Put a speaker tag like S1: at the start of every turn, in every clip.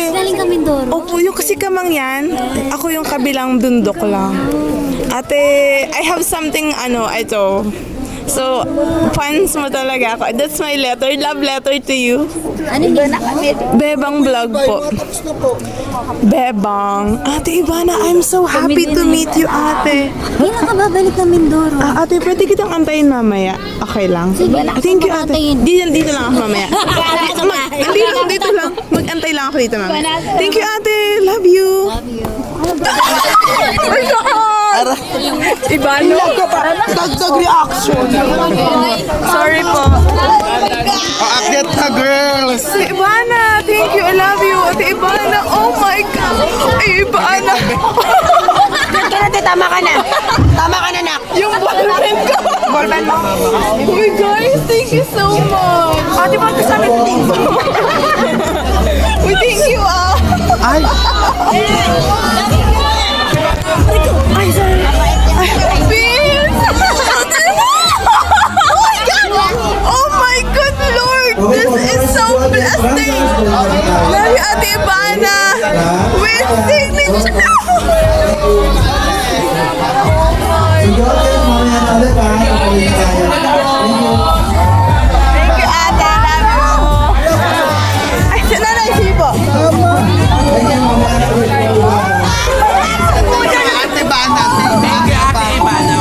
S1: ate.
S2: Galing ka Mindoro.
S1: Opo, yung kasi kamang yan. Ako yung kabilang bundok lang. Ate, I have something, ito. So, fans mo talaga ako. That's my letter. Love letter to you.
S2: Ano yun?
S1: Bebang vlog po. Bebang. Ate Ivana, I'm so happy to meet you, ate.
S2: Kailan ka babalik ng Mindoro?
S1: Ate, pwede kitang antayin mamaya. Okay lang.
S2: Sige,
S1: Thank you, ate.
S2: antayin.
S1: Dito lang ako mamaya. Hindi lang, dito lang. Mag-antay lang ako dito mamaya. Thank you, ate. Love you.
S2: Love you.
S1: Ay, God! Ibano? Dagdag reaction. Sorry po.
S3: Aakyat na, girls!
S1: Ate Ivana, thank you. I love you. Ate Ivana, oh my God. Ate Ivana.
S4: Tama ka na. Tama ka na, nak.
S1: Yung ballpen ko.
S4: Ballpen mo.
S1: Oh guys, thank you so much.
S4: Ate, bakit ka sa amin dito?
S1: Uy, thank you
S3: Ay!
S1: Ay, sorry. Ay, Vince! Oh my God, Lord! This is so blessing! Love you, Ate Ivana! With signature! Thank you, Ate. Love you. Ay, siya na lang, Sibo.
S3: Ate Bana! Thank you, Ate Bana!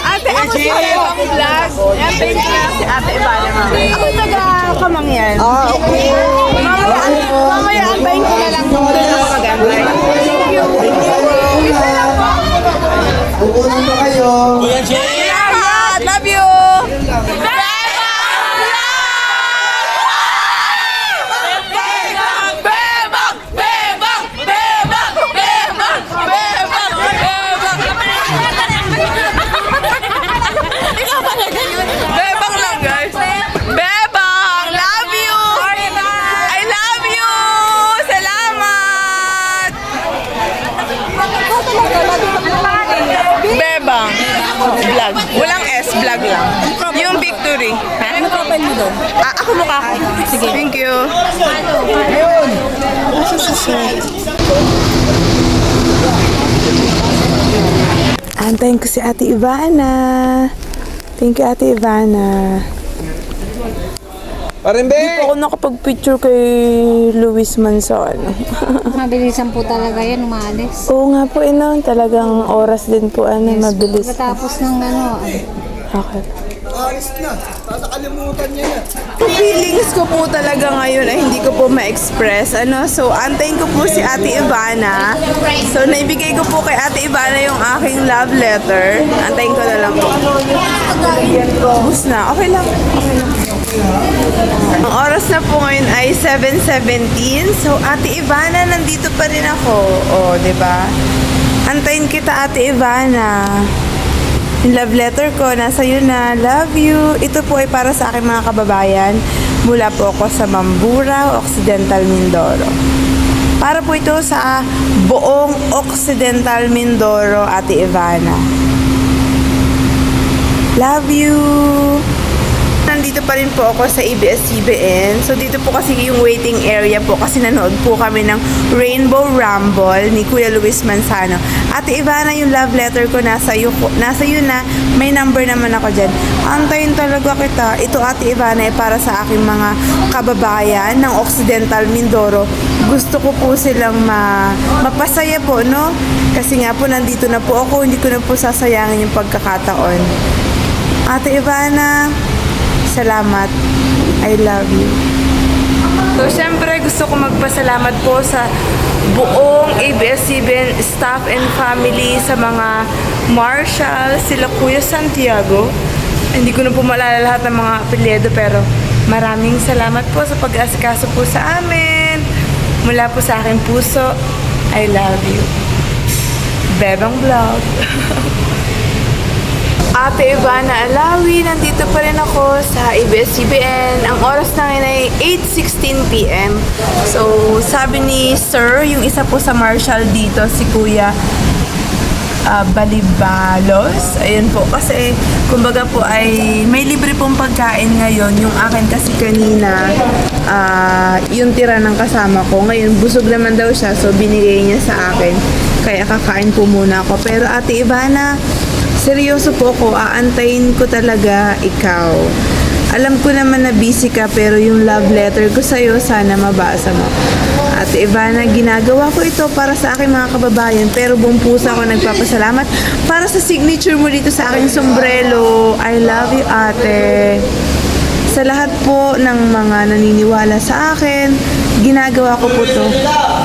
S1: Ate, ako si Bebang Vlog. Yan, thank you lang si Ate Ivana. Ako taga-Kamangyan.
S3: Okay.
S1: Mamaya, antayin ko na lang kung doon ako mag-antay. Thank you. Isa lang po.
S3: Kukunan ko kayo.
S1: Salamat! Love you! Bebang lang, guys. Bebang! Love you! I love you! Salamat! Bebang. Vlog. Walang S, vlog lang. Yung victory.
S4: Ano profile mo doon?
S1: Ako mukha ko. Sige. Thank you. Antayin ko si Ate Ivana. Thank you, Ate Ivana.
S3: Parimbe!
S1: Hindi po ako nakapag-picture kay Luis Manzon.
S2: Mabilisan po talaga yan, umaalis.
S1: Oo nga po, talagang oras din po, mabilis.
S2: Pagkatapos ng
S1: Okay.
S3: Alis na. Nakakalimutan niya na.
S1: Feelings ko po talaga ngayon ay hindi ko po ma-express. So, antayin ko po si Ate Ivana. So, naibigay ko po kay Ate Ivana yung aking love letter. Antayin ko na lang po. Bus na. Okay lang. Okay lang. Ang oras na po ngayon ay 7:17. So, Ate Ivana, nandito pa rin ako. O, diba? Antayin kita, Ate Ivana. Yung love letter ko, nasa iyo na. Love you. Ito po ay para sa aking mga kababayan. Mula po ako sa Mamburao, Occidental Mindoro. Para po ito sa buong Occidental Mindoro, Ate Ivana. Love you. Nandito pa rin po ako sa ABS-CBN. So, dito po kasi yung waiting area po kasi nanood po kami ng Rainbow Rumble ni Kuya Luis Manzano. Ate Ivana, yung love letter ko nasa iyo na. May number naman ako dyan. Antayin talaga kita. Ito, Ate Ivana, ay para sa aking mga kababayan ng Occidental Mindoro. Gusto ko po silang mapasaya po, no? Kasi nga po, nandito na po ako. Hindi ko na po sasayangin yung pagkakataon. Ate Ivana, salamat. I love you. So, syempre, gusto ko magpasalamat po sa buong ABS-CBN staff and family, sa mga marshal, sila Kuya Santiago. Hindi ko na po maalala lahat ng mga apelyido, pero maraming salamat po sa pag-asikaso po sa amin. Mula po sa aking puso, I love you. Bebang Vlog. Ate Ivana Alawi, nandito pa rin ako sa ABS-CBN. Ang oras na ngayon ay 8:16 PM. So, sabi ni Sir, yung isa po sa marshal dito, si Kuya, Balibalos. Ayan po, kasi kumbaga po ay may libre pong pagkain ngayon. Yung akin kasi kanina, yung tira ng kasama ko. Ngayon, busog naman daw siya, so binigay niya sa akin. Kaya kakain po muna ako. Pero Ate Ivana, seryoso po ako, aantayin ko talaga ikaw. Alam ko naman na busy ka, pero yung love letter ko sa'yo, sana mabasa mo. Ate Ivana, ginagawa ko ito para sa aking mga kababayan, pero buong puso ako nagpapasalamat para sa signature mo dito sa aking sombrero. I love you, ate. Sa lahat po ng mga naniniwala sa akin, ginagawa ko po to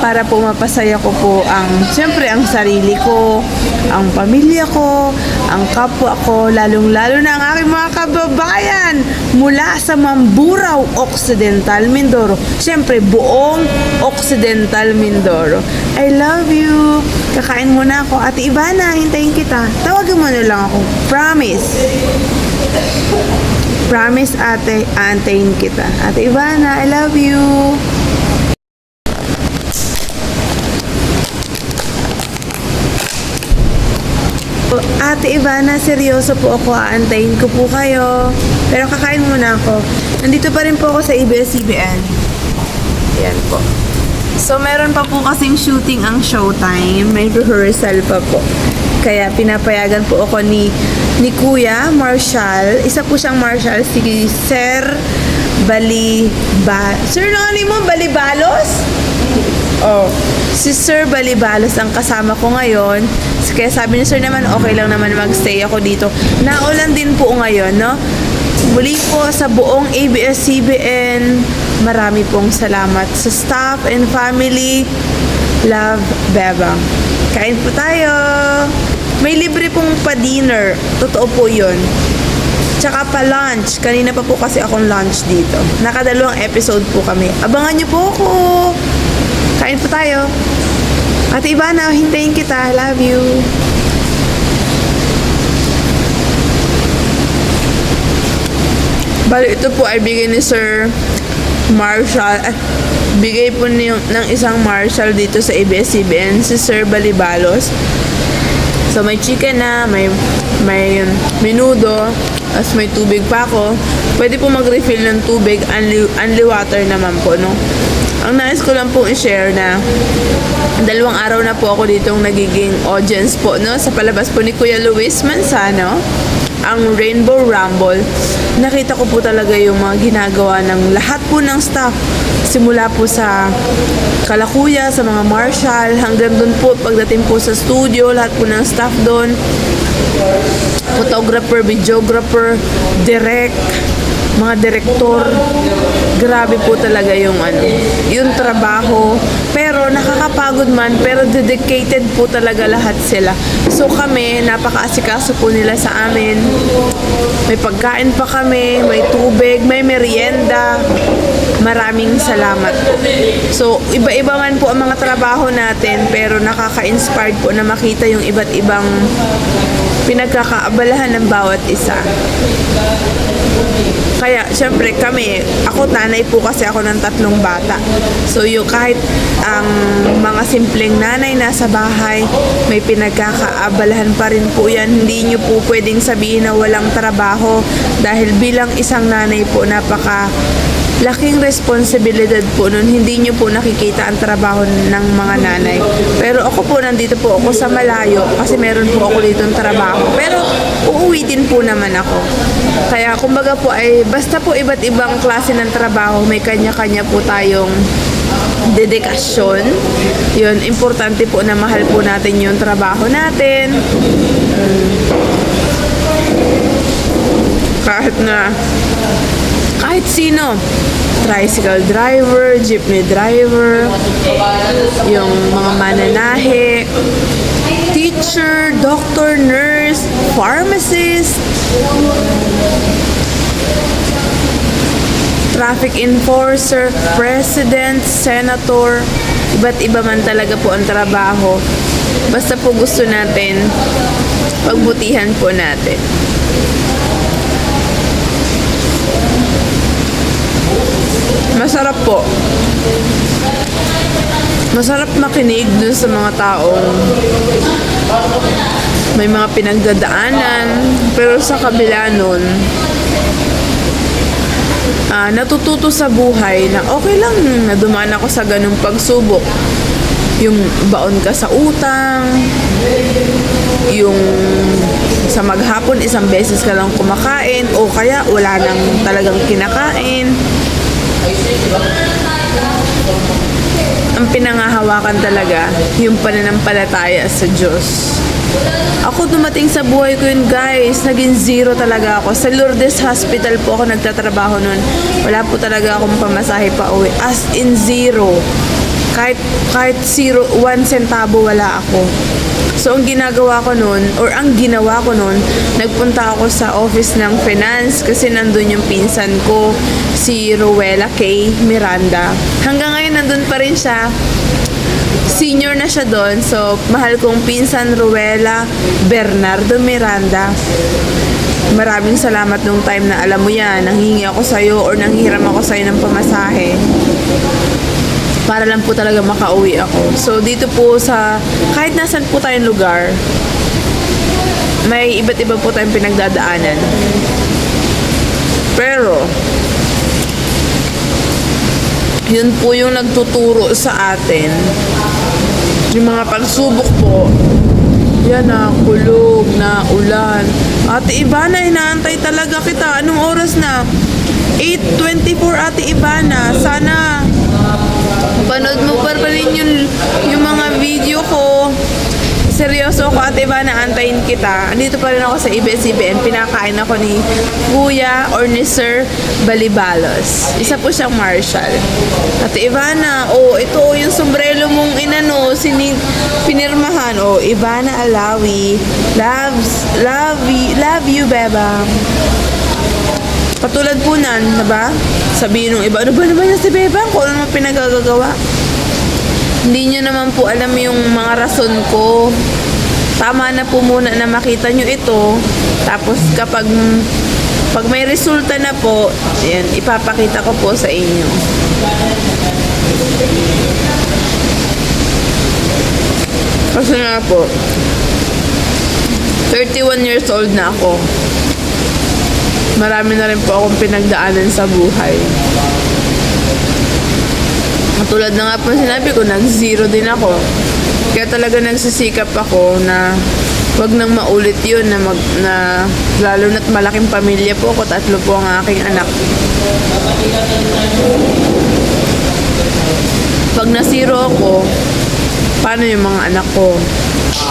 S1: para po mapasaya ko po siyempre ang sarili ko, ang pamilya ko, ang kapwa ko, lalong-lalo na ang aking mga kababayan mula sa Mamburao, Occidental, Mindoro. Siyempre, buong Occidental, Mindoro. I love you. Kakain muna ako. Ate Ivana, hintayin kita. Tawagan mo na lang ako. Promise. Promise, ate, aantayin kita. Ate Ivana, I love you. Ate Ivana, seryoso po ako. Aantayin ko po kayo. Pero kakain muna ako. Nandito pa rin po ako sa ABS-CBN. Yan po. So, meron pa po kasing shooting ang Showtime. May rehearsal pa po. Kaya pinapayagan po ako ni Kuya Marshall. Isa po siyang Marshall, si Sir Sir, ano mo? Balibalos? Oh, si Sir Balibalos ang kasama ko ngayon. Kaya sabi ni Sir naman, okay lang naman magstay ako dito. Naulan din po ngayon, no? Muli po sa buong ABS-CBN, marami pong salamat sa staff and family. Love, Bebang. Kain po tayo. May libre pong pa-dinner. Totoo po yun. Tsaka pa-lunch. Kanina pa po kasi akong lunch dito. Nakadalawang episode po kami. Abangan niyo po ako. Kain po tayo. Ate Ivana, hintayin kita. Love you. Bali, ito po ay bigay ni Sir Marshall. Bigay po ng isang Marshall dito sa ABS-CBN, si Sir Balibalos. So, may chicken na, may menudo, as may tubig pa ako. Pwede po mag-refill ng tubig, unli water naman po, no? Ang nais ko lang po i-share na 2 araw na po ako ditong nagiging audience po, no? Sa palabas po ni Kuya Luis Manzano, ang Rainbow Rumble. Nakita ko po talaga yung mga ginagawa ng lahat po ng staff. Simula po sa Kalakuya, sa mga Marshall, hanggang doon po, pagdating po sa studio, lahat po ng staff doon. Photographer, videographer, direct, mga direktor. Grabe po talaga yung trabaho. Pero nakakapagod man, pero dedicated po talaga lahat sila. So kami, napaka-asikaso po nila sa amin. May pagkain pa kami, may tubig, may merienda. Maraming salamat po. So, iba-iba man po ang mga trabaho natin, pero nakaka-inspired po na makita yung iba't ibang pinagkakaabalahan ng bawat isa. Kaya, syempre kami, ako nanay po kasi ako ng 3 bata. So, yung kahit ang mga simpleng nanay nasa bahay, may pinagkakaabalahan pa rin po yan. Hindi nyo po pwedeng sabihin na walang trabaho dahil bilang isang nanay po, laking responsibilidad po nun. Hindi nyo po nakikita ang trabaho ng mga nanay. Pero ako po, nandito po ako sa malayo kasi meron po ako ditong trabaho. Pero uuwi din po naman ako. Kaya kumbaga po ay basta po iba't ibang klase ng trabaho, may kanya-kanya po tayong dedikasyon. Yun, importante po na mahal po natin yung trabaho natin. Kahit sino, tricycle driver, jeepney driver, yung mga mananahe, teacher, doctor, nurse, pharmacist, traffic enforcer, president, senator, iba't iba man talaga po ang trabaho. Basta po gusto natin, pagbutihan po natin. Masarap po. masarap makinig dun sa mga taong may mga pinagdadaanan, pero sa kabila nun, natututo sa buhay na okay lang na dumaan ako sa ganung pagsubok. Yung baon ka sa utang, yung sa maghapon isang beses ka lang kumakain, o kaya wala nang talagang kinakain. Ang pinangahawakan talaga yung pananampalataya sa Diyos. Ako dumating sa buhay ko yun, guys. Naging zero talaga ako. Sa Lourdes Hospital po ako nagtatrabaho nun. Wala po talaga akong pamasahe pa uwi. As in zero. Kahit 1 centavo wala ako. So, ang ginagawa ko nun, or ang ginawa ko nun, nagpunta ako sa office ng finance kasi nandun yung pinsan ko, si Rowella K. Miranda. Hanggang ngayon, nandun pa rin siya. Senior na siya doon. So, mahal kong pinsan Rowella Bernardo Miranda. Maraming salamat nung time na alam mo yan, nanghingi ako sa'yo or nanghiram ako sa'yo ng pamasahe. Para lang po talaga makauwi ako. So, dito po sa, kahit nasan po tayong lugar, may iba't iba po tayong pinagdadaanan. Pero, yun po yung nagtuturo sa atin. Yung mga pagsubok po, yan na, kulog na, ulan. Ate Ivana, inaantay talaga kita. Anong oras na? 8:24, Ate Ivana. Sana panood mo pa rin yung mga video ko. Seryoso ako, Ate Ivana, antayin kita. Andito pa rin ako sa ABS-CBN. Pinakain ako ni Kuya or ni Sir Balibalos. Isa po siyang marshal. Ate Ivana, ito yung sombrero mong pinirmahan. Ivana Alawi. Love you, beba. Katulad po nan, diba? Sabihin ng iba, ano ba naman yan si Beba? Kung ano naman pinagagagawa. Hindi nyo naman po alam yung mga rason ko. Tama na po muna na makita nyo ito. Tapos kapag may resulta na po, yan, ipapakita ko po sa inyo. Kasi nga po, 31 years old na ako. Marami na rin po akong pinagdaanan sa buhay. Tulad na nga po sinabi ko, nag-zero din ako. Kaya talaga nagsisikap ako na wag nang maulit yun na lalo na't malaking pamilya po ako, 3 po ang aking anak. Pag na-zero ako, paano yung mga anak ko?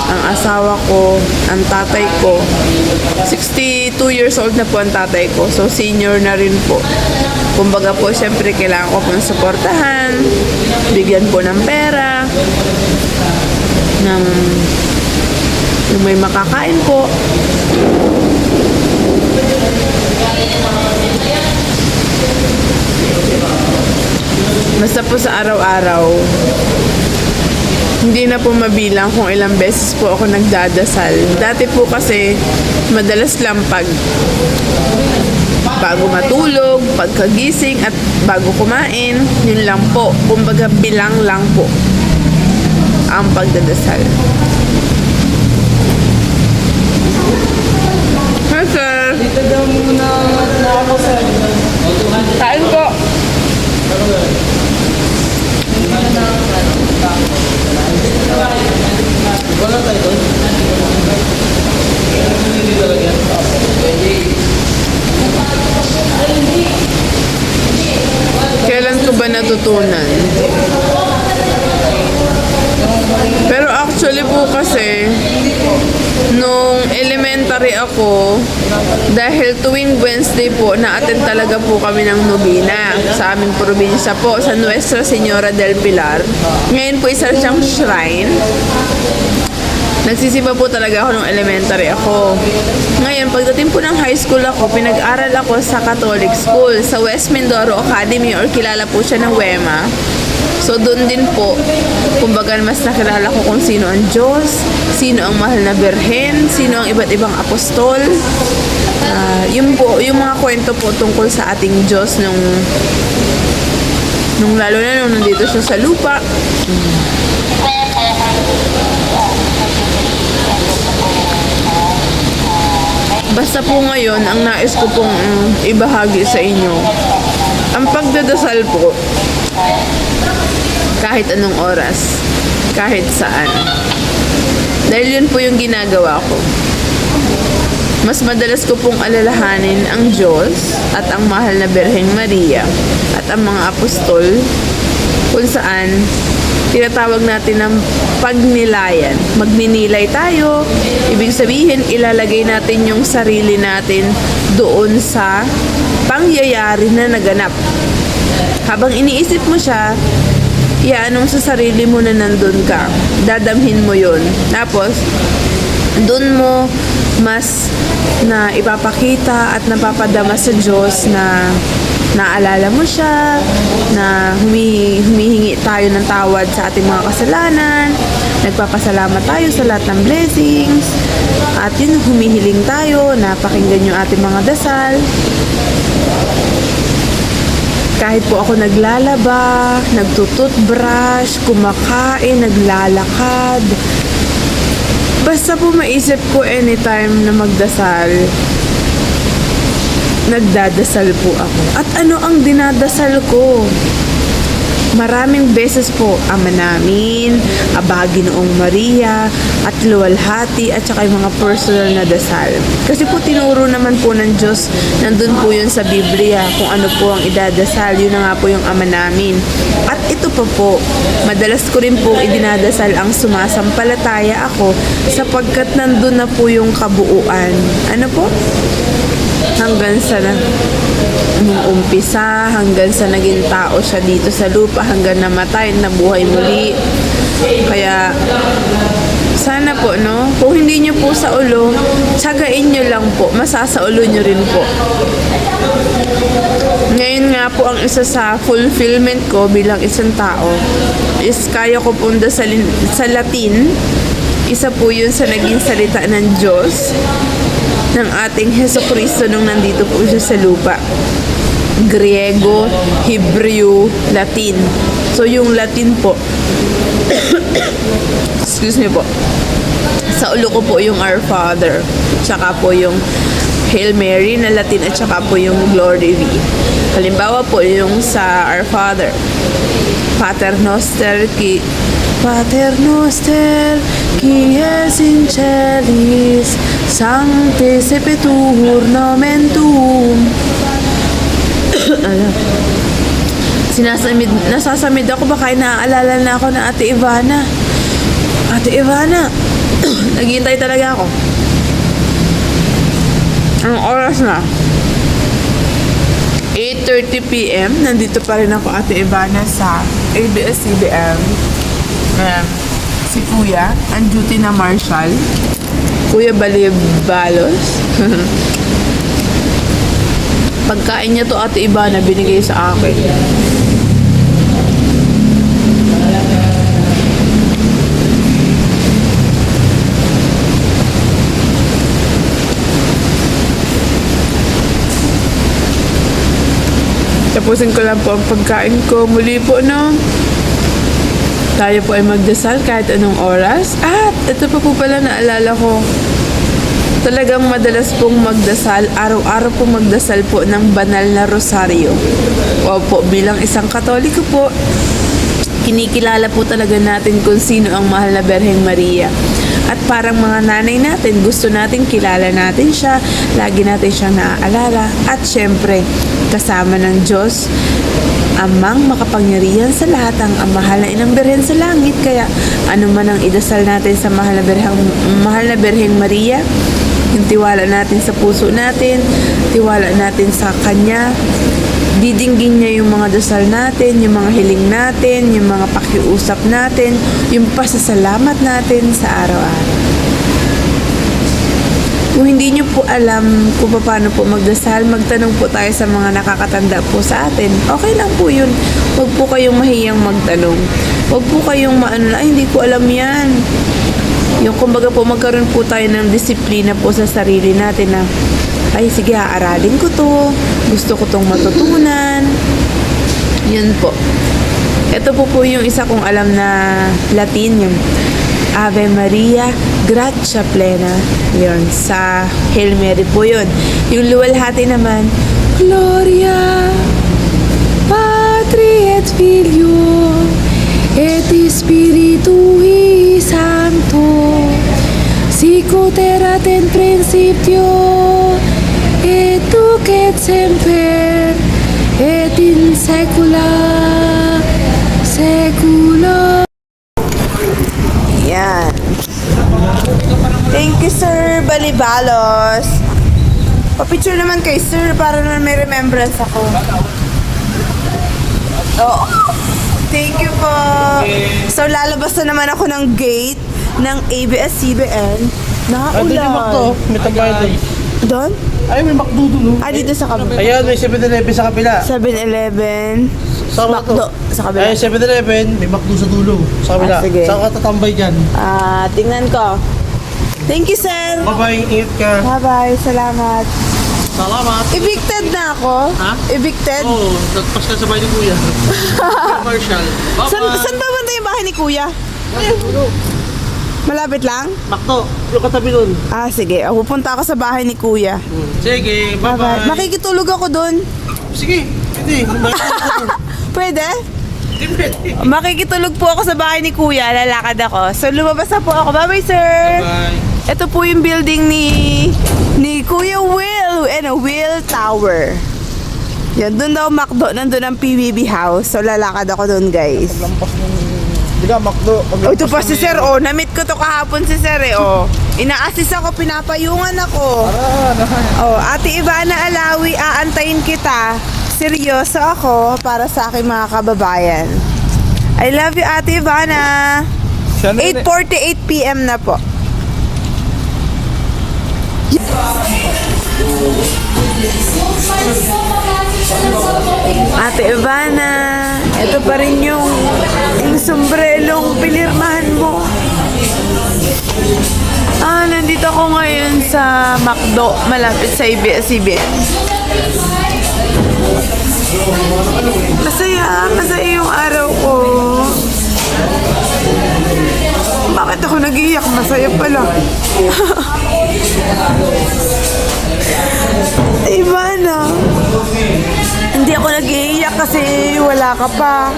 S1: Ang asawa ko, ang tatay ko. 62 years old na po ang tatay ko. So, senior na rin po. Kumbaga po, syempre, kailangan ko pong suportahan. Bigyan po ng pera. Yung may makakain po. Basta po sa araw-araw, hindi na po mabilang kung ilang beses po ako nagdadasal. Dati po kasi, madalas lang bago matulog, pagkagising, at bago kumain, yun lang po. Kumbaga, bilang lang po ang pagdadasal. Hi, sir.
S3: Dito daw muna na ako sa...
S1: Kain po.
S3: Wala tayo doon.
S1: Kailan ko ba natutunan? Pero actually po kasi, nung elementary ako, dahil tuwing Wednesday po, na-attend talaga po kami ng nobina sa aming probinsya po, sa Nuestra Señora del Pilar. Ngayon po, isa siyang shrine. Nagsisipa po talaga ako nung elementary ako. Ngayon, pagdating po ng high school ako, pinag-aral ako sa Catholic school, sa West Mindoro Academy, or kilala po siya ng WEMA. So, doon din po, kumbaga mas nakilala ko kung sino ang Diyos, sino ang mahal na birhen, sino ang iba't ibang apostol. Yun po, yung mga kwento po tungkol sa ating Diyos nung Lalo na nung nandito siya sa lupa. Basta po ngayon, ang nais ko pong ibahagi sa inyo, ang pagdadasal po, kahit anong oras, kahit saan. Dahil yun po yung ginagawa ko. Mas madalas ko pong alalahanin ang Diyos at ang mahal na Birheng Maria at ang mga apostol kung saan tinatawag natin ng pagnilayan. Magninilay tayo, ibig sabihin ilalagay natin yung sarili natin doon sa pangyayari na naganap. Habang iniisip mo siya, iaanong sa sarili mo na nandun ka. Dadamhin mo yun. Tapos, doon mo mas na ipapakita at napapadama sa Diyos na naalala mo siya, na humihingi tayo ng tawad sa ating mga kasalanan, nagpapasalamat tayo sa lahat ng blessings, at yun, humihiling tayo na pakinggan yung ating mga dasal. Kahit po ako naglalaba, nagtututbrush, kumakain, naglalakad, basta po maisip ko anytime na magdasal, nagdadasal po ako. At ano ang dinadasal ko? Maraming beses po, Ama namin, Aba Ginoong Maria, at luwalhati, at saka yung mga personal na dasal. Kasi po tinuro naman po ng Diyos, nandun po yun sa Biblia, kung ano po ang idadasal, yun na nga po yung Ama namin. At ito pa po, madalas ko rin po idinadasal ang sumasampalataya ako, sapagkat nandun na po yung kabuuan. Ano po? Hanggang sa nung umpisa, hanggang sa naging tao siya dito sa lupa, hanggang namatay, nabuhay muli. Kaya sana po, no? Kung hindi nyo po sa ulo, tsagain nyo lang po. Masasaulo nyo rin po. Ngayon nga po, ang isa sa fulfillment ko bilang isang tao is kaya ko pong dasalin sa Latin. Isa po yun sa naging salita ng Diyos, ng ating Heso Kristo nung nandito po siya sa lupa. Griego, Hebreo, Latin. So yung Latin po, excuse me po, sa ulo ko po yung Our Father, tsaka po yung Hail Mary na Latin, at tsaka po yung Glory Be. Halimbawa po yung sa Our Father, Pater Noster qui es in celis, sanctificetur nomen tuum. Nasasamid ako, baka naaalala na ako ng Ate Ivana. Ate Ivana, naghihintay talaga ako. Anong oras na? 8:30 p.m. Nandito pa rin ako, Ate Ivana, sa ABS-CBN. Si Kuya, ang duty na Marshal, Kuya Balibalos. Pagkain niya to, Ate Ivana, binigay sa akin. Tapusin ko lang po ang pagkain ko. Muli po, no? Tayo po ay magdasal kahit anong oras. At ito pa po pala naalala ko. Talagang madalas pong magdasal, araw-araw pong magdasal po ng banal na rosaryo. Opo, bilang isang Katoliko po, kinikilala po talaga natin kung sino ang mahal na Birheng Maria. At parang mga nanay natin, gusto natin kilala natin siya, lagi natin siyang naaalala. At syempre, kasama ng Diyos, Amang makapangyarihan sa lahat, ang mahal na Inang Birhen sa langit. Kaya ano man ang idasal natin sa mahal na Birheng Maria, yung tiwala natin sa puso natin, tiwala natin sa Kanya, didinggin niya yung mga dasal natin, yung mga hiling natin, yung mga pakiusap natin, yung pasasalamat natin sa araw-araw. Kung hindi nyo po alam kung paano po magdasal, magtanong po tayo sa mga nakakatanda po sa atin. Okay lang po yun. Huwag po kayong mahiyang magtanong. Huwag po kayong hindi ko alam yan. Yung kumbaga po, magkaroon po tayo ng disiplina po sa sarili natin na, ay sige, aaralin ko to. Gusto ko tong matutunan. Yun po. Ito po yung isa kong alam na Latin, yung Ave Maria, Gratia Plena. Yun, sa Hail Mary po yun. Yung luwalhati naman, Gloria, Patri et Filio, et Spiritui Sancto, sic ut erat in principio, et nunc et semper, et in saecula saecula. Yan. Thank you, Sir Balibalos. Pa-picture naman kay Sir para naman may remembrance ako. Oo. Thank you po. So, lalabas na naman ako ng gate ng ABS-CBN.
S3: Ando yung Macdo.
S1: Nakaulan.
S3: May tambayan doon.
S1: Doon?
S3: Ay, may Macdo doon. Oh.
S1: Ah, dito sa kabila.
S3: Ayan, may 7-Eleven sa kabila.
S1: 7-Eleven.
S3: Sa
S1: Macdo. Sa kabila.
S3: Ay, 7-Eleven, may Macdo sa dulo. Sa kabila.
S1: Ah, sige.
S3: Saan ka tatambay dyan?
S1: Tingnan ko. Thank you, sir.
S3: Bye-bye, ingat ka.
S1: Bye-bye. Salamat.
S3: Salamat.
S1: Evicted na ako.
S3: Ha?
S1: Evicted.
S3: Oo, nagpas ka sa bahay ni Kuya. Marshall. Bye-bye.
S1: Saan ba banda yung bahay ni Kuya? Malapit lang?
S3: Macdo, yung katabi nun.
S1: Ah, sige. Pupunta ako sa bahay ni Kuya.
S3: Sige,
S1: Bye-bye.
S3: bye-bye.
S1: Makikitulog ako doon.
S3: Sige, hindi.
S1: Pwede?
S3: Hindi pwede.
S1: Makikitulog po ako sa bahay ni Kuya. Lalakad ako. So, lumabas na po ako. Bye-bye, sir.
S3: Bye.
S1: Ito po yung building ni Kuya Will. Will Tower. Yan, doon daw Macdo. Nandun ang PBB house. So, lalakad ako doon, guys.
S3: Lampas ng... Di ka, Macdo.
S1: Oh, ito pa si Sir, oh. Na-meet ko to kahapon si Sir, eh, oh. Ina-assist ako, pinapayungan ako. Oh, Ate Ivana Alawi, aantayin kita. Seryoso ako para sa aking mga kababayan. I love you, Ate Ivana. 8:48 PM na po. Ate Ivana, ito pa rin yung sombrelong pinirmahan mo. Nandito ako ngayon sa Macdo, malapit sa ABS-CBN. Masaya yung araw ko. Bakit ako nag-iiyak? Masaya pala. Ivana, hindi ako nag-iiyak kasi wala ka pa.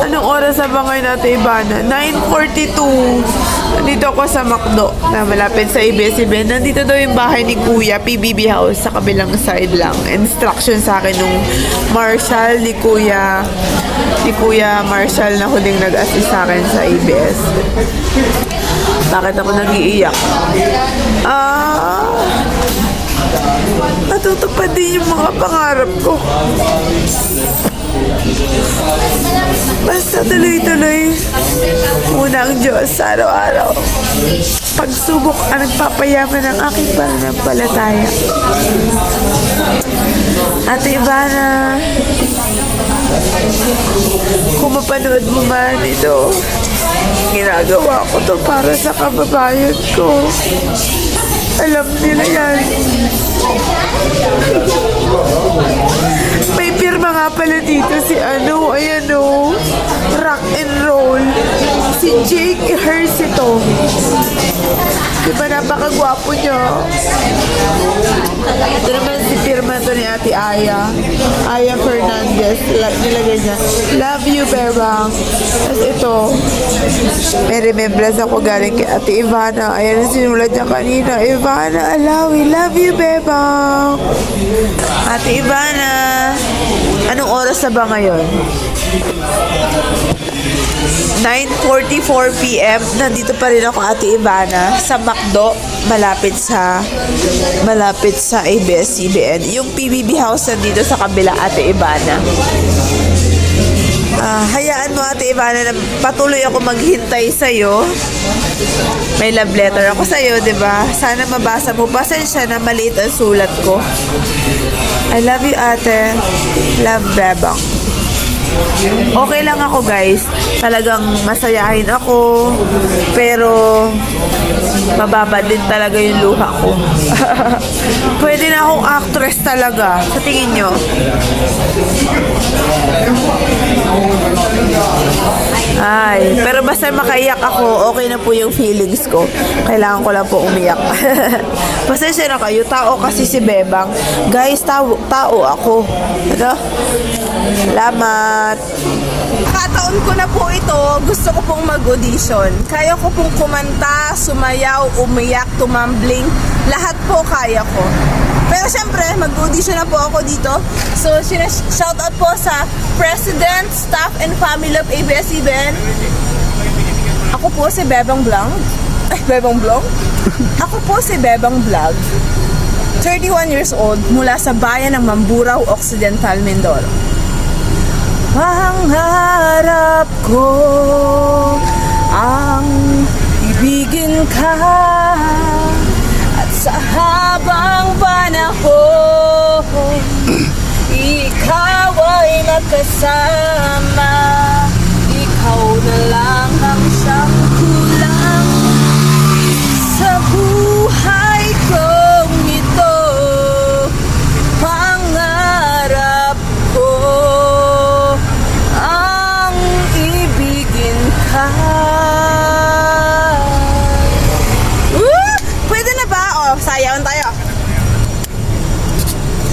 S1: Anong oras na ba ngayon natin, Ivana? 9:42. Nandito ako sa Macdo na malapit sa ABS-CBN. Nandito daw yung bahay ni Kuya, PBB house, sa kabilang side lang. Instruction sa akin nung Marshall ni Kuya Marshall na huling nag-assist sa akin sa ABS. Bakit ako nag-iiyak? Natutupad din yung mga pangarap ko. Basta tuloy-tuloy. Muna ang Diyos sa araw-araw. Pagsubok ang nagpapayaman ng aking pananampalataya. Ate Ivana, kung mapanood mo man ito, ginagawa ko to para sa kababayan ko. Alam nila yan. May pirma nga pala dito si ayan rock and roll. Si Jake Ejercito. Diba napakagwapo niya? Ito naman si pirma to ni Ate Aya. Aya Fernandez. Nilagay niya, love you, Bebang. Tapos ito, may remembrance ako galing kay Ate Ivana. Ayan ang sinulat niya kanina. Ivana Alawi, love you, Bebang. Ate Ivana, anong oras na ba ngayon? 9:44 PM. Nandito pa rin ako, Ate Ivana, sa Macdo, malapit sa ABS-CBN. Yung PBB house nandito sa kabila, Ate Ivana. Hayaan mo, Ate Ivana, na patuloy ako maghintay sa'yo. May love letter ako sa'yo, di ba? Sana mabasa mo. Pasensya na maliit ang sulat ko. I love you, Ate. Love, Bebang. Okay lang ako guys. Talagang masayahin ako. Pero mababa din talaga yung luha ko. Pwede na akong actress talaga. Sa tingin nyo? Ay, pero basta makaiyak ako, okay na po yung feelings ko. Kailangan ko lang po umiyak. Pasensya na kayo, tao kasi si Bebang. Guys, tao ako. Ano? Salamat. Kataon ko na po ito, gusto ko pong mag-audition. Kaya ko pong kumanta, sumayaw, umiyak, tumambling. Lahat po kaya ko. Pero syempre, mag-audition na po ako dito. So, shoutout po sa President, Staff, and Family of ABS-CBN. Ako po si Bebang Vlog. Ay, Bebang Vlog? Ako po si Bebang Vlog. 31 years old, mula sa bayan ng Mamburao, Occidental, Mindoro. Pangarap ko ang ibigin ka at sa habang panahon ikaw ay magkasama. Ikaw na lang ang siyang kulang sa buhay kong ito. Pangarap ko ang ibigin ka. Pwede na ba? O, sayawan tayo.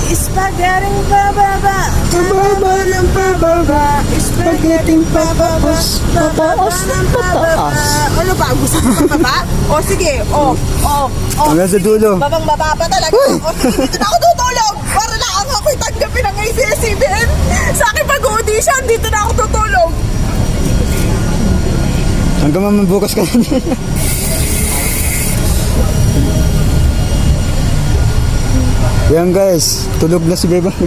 S1: Spaghetting pababa, pababa ng pababa. Spaghetting papapos, papapos ng pababa. Ano ba? Gusto mo pababa? O sige, o.
S5: Hanggang sa dulo.
S1: Babang baba pa talaga. O sige, dito na ako tutulog. Para lang ako'y tanggapin ng ABS-CBN. Sa akin pag-audition, dito na ako tutulog.
S5: Hanggang mamabukas ka na. Yan guys, tulog na si Bebang.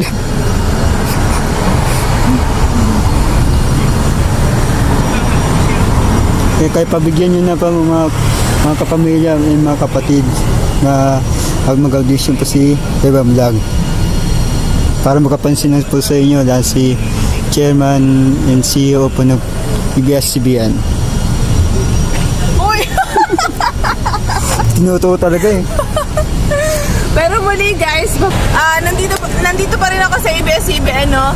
S5: Kaya pabigyan nyo na pa mga kapamilya at mga kapatid na mag-audition po si Bebang Vlog. Para makapansin na po sa inyo dahil si Chairman and CEO po ng ABS-CBN.
S1: Uy!
S5: Tinutuo talaga eh.
S1: Pero muli guys, nandito pa rin ako sa ABS-CBN, no?